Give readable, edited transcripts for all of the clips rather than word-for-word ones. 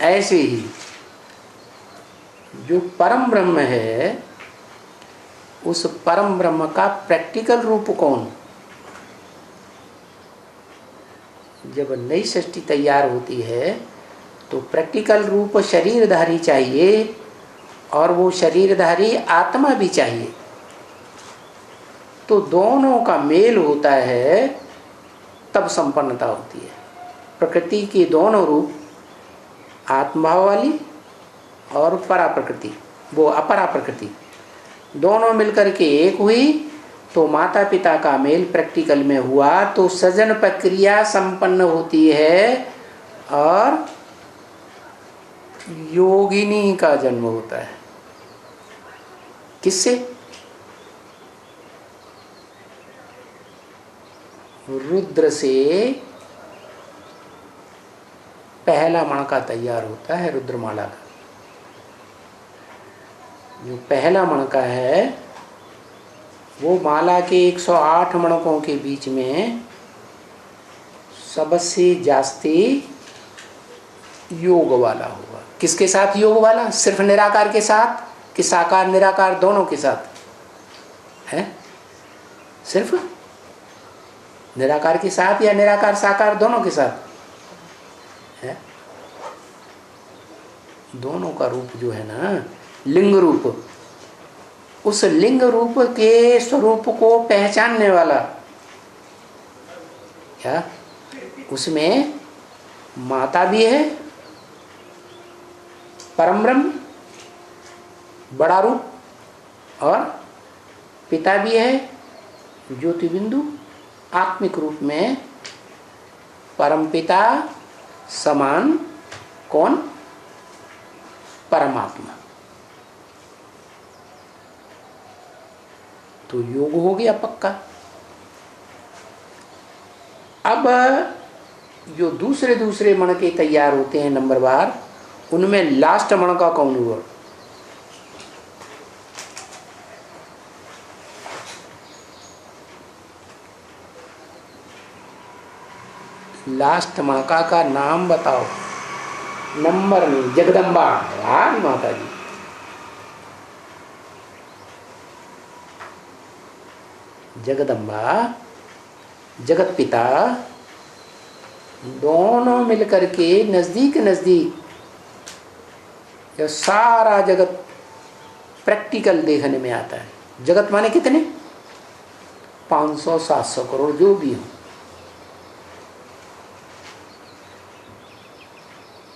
ऐसे ही जो परम ब्रह्म है, उस परम ब्रह्म का प्रैक्टिकल रूप कौन? जब नई सृष्टि तैयार होती है तो प्रैक्टिकल रूप शरीरधारी चाहिए, और वो शरीरधारी आत्मा भी चाहिए। तो दोनों का मेल होता है तब संपन्नता होती है। प्रकृति के दोनों रूप, आत्मभाव वाली और परा प्रकृति, वो अपरा प्रकृति, दोनों मिलकर के एक हुई तो माता पिता का मेल प्रैक्टिकल में हुआ, तो सृजन प्रक्रिया संपन्न होती है और योगिनी का जन्म होता है। किससे? रुद्र से पहला मणका तैयार होता है, रुद्रमाला का। जो पहला मणका है वो माला के 108 मणकों के बीच में सबसे जास्ती योग वाला होगा। किसके साथ योग वाला? सिर्फ निराकार के साथ कि साकार निराकार दोनों के साथ है? सिर्फ निराकार के साथ या निराकार साकार दोनों के साथ है? दोनों का रूप जो है ना, लिंग रूप, उस लिंग रूप के स्वरूप को पहचानने वाला क्या? उसमें माता भी है, परम ब्रह्म बड़ा रूप, और पिता भी है ज्योति बिंदु आत्मिक रूप में। परम पिता समान कौन? परमात्मा। तो योग हो गया पक्का। अब जो दूसरे दूसरे मणके तैयार होते हैं नंबरवार, उनमें लास्ट मणका कौन हुआ? लास्ट मणका का नाम बताओ। नंबर नहीं, जगदम्बा। हाँ माता जी, जगदम्बा, जगत पिता, दोनों मिलकर के नजदीक नजदीक जब सारा जगत प्रैक्टिकल देखने में आता है। जगत माने कितने? 500-700 करोड़ जो भी हो।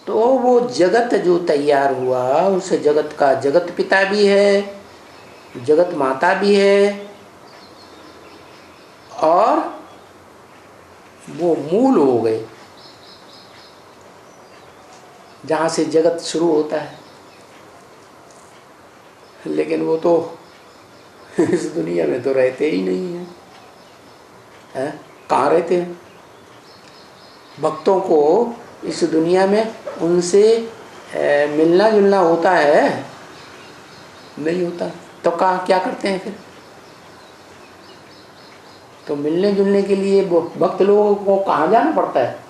तो वो जगत जो तैयार हुआ, उस जगत का जगत पिता भी है, जगत माता भी है, और वो मूल हो गए जहाँ से जगत शुरू होता है। लेकिन वो तो इस दुनिया में तो रहते ही नहीं हैं। कहाँ रहते हैं? भक्तों को इस दुनिया में उनसे मिलना जुलना होता है? नहीं होता। तो कहाँ क्या करते हैं फिर? तो मिलने जुलने के लिए भक्त लोगों को कहाँ जाना पड़ता है?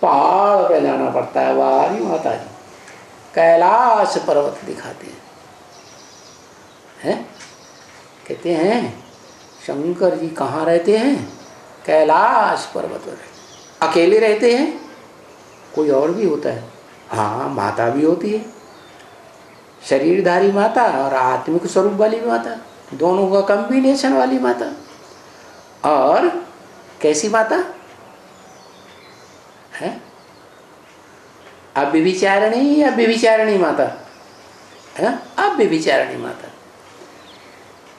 पहाड़ पे जाना पड़ता है। वारी माता जी कैलाश पर्वत दिखाते हैं। कहते हैं शंकर जी कहाँ रहते हैं? कैलाश पर्वत पर। अकेले रहते हैं? कोई और भी होता है? हाँ, माता भी होती है, शरीरधारी माता और आत्मिक स्वरूप वाली माता, दोनों का कॉम्बिनेशन वाली माता। और कैसी माता है? अव्यभिचारिणी या व्यभिचारिणी माता है? अव्यभिचारिणी माता।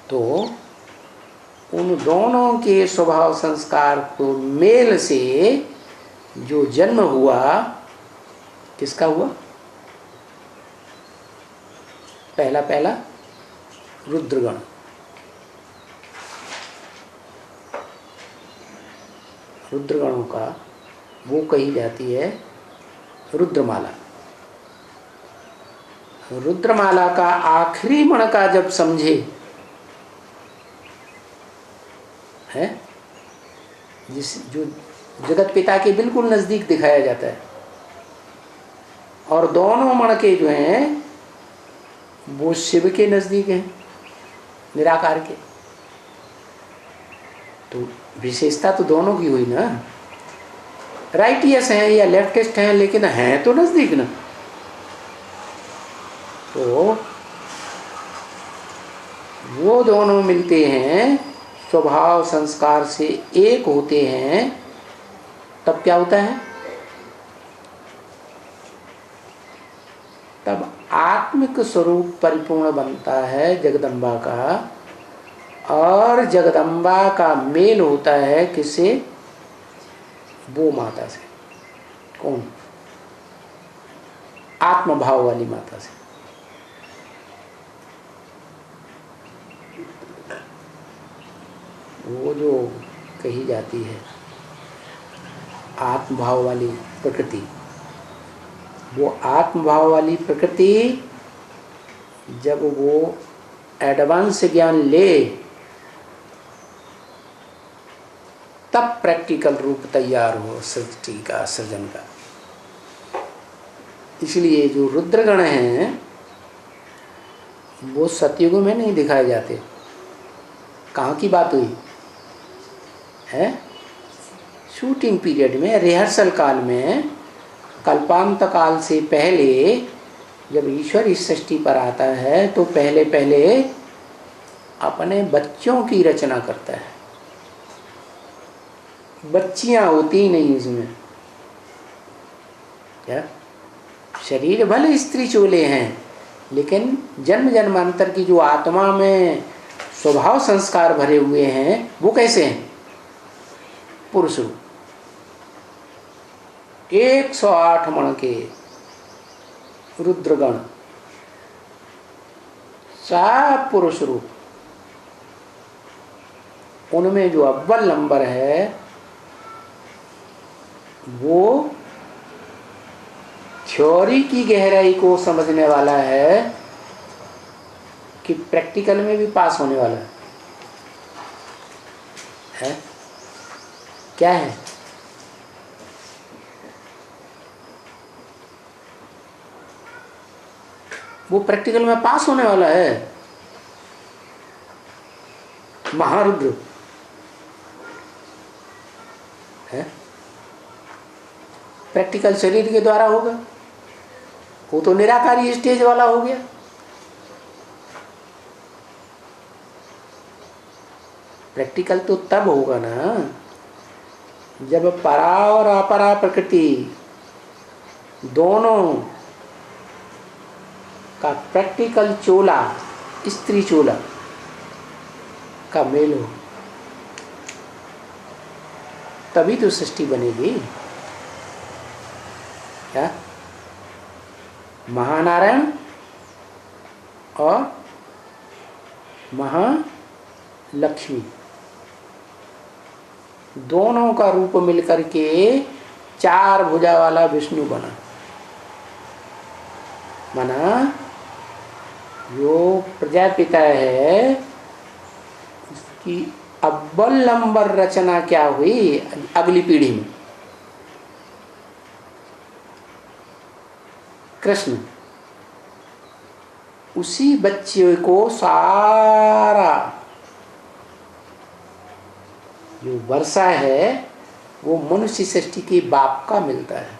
तो उन दोनों के स्वभाव संस्कार को मेल से जो जन्म हुआ, किसका हुआ? पहला रुद्रगण। रुद्रगणों का वो कही जाती है रुद्रमाला। रुद्रमाला का आखिरी मणका जब समझे है जिस जो जगत पिता के बिल्कुल नज़दीक दिखाया जाता है, और दोनों मणके जो हैं वो शिव के नज़दीक हैं, निराकार के। तो विशेषता तो दोनों की हुई ना, राइटियस हैं या लेफ्टिस्ट हैं, लेकिन हैं तो नज़दीक ना। तो वो दोनों मिलते हैं, स्वभाव संस्कार से एक होते हैं, तब क्या होता है? तब आत्मिक स्वरूप परिपूर्ण बनता है जगदम्बा का, और जगदम्बा का मेल होता है किससे? वो माता से। कौन? आत्मभाव वाली माता से। वो जो कही जाती है आत्मभाव वाली प्रकृति, वो आत्मभाव वाली प्रकृति जब वो एडवांस ज्ञान ले, तब प्रैक्टिकल रूप तैयार हो सृष्टि का, सृजन का। इसलिए जो रुद्रगण हैं वो सतयुग में नहीं दिखाए जाते। कहाँ की बात हुई है? शूटिंग पीरियड में, रिहर्सल काल में, कल्पांत काल से पहले जब ईश्वर इस सृष्टि पर आता है तो पहले पहले अपने बच्चों की रचना करता है। बच्चियां होती ही नहीं इसमें। क्या? शरीर भले स्त्री चोले हैं, लेकिन जन्म जन्मांतर की जो आत्मा में स्वभाव संस्कार भरे हुए हैं वो कैसे हैं? पुरुष रूप। 108 मण के रुद्रगण सब पुरुष रूप। उनमें जो अव्वल नंबर है वो थ्योरी की गहराई को समझने वाला है कि प्रैक्टिकल में भी पास होने वाला है? क्या है? वो प्रैक्टिकल में पास होने वाला है। महारुद्र है, प्रैक्टिकल शरीर के द्वारा होगा। वो तो निराकारी स्टेज वाला हो गया। प्रैक्टिकल तो तब होगा ना जब परा और अपरा प्रकृति दोनों का प्रैक्टिकल चोला, स्त्री चोला का मेल हो, तभी तो सृष्टि बनेगी। क्या? महानारायण और महालक्ष्मी दोनों का रूप मिलकर के 4 भुजा वाला विष्णु बना। माना जो प्रजापिता है उसकी अव्वल नंबर रचना क्या हुई अगली पीढ़ी में? कृष्ण। उसी बच्चे को सारा जो वर्षा है वो मनुष्य सृष्टि के बाप का मिलता है।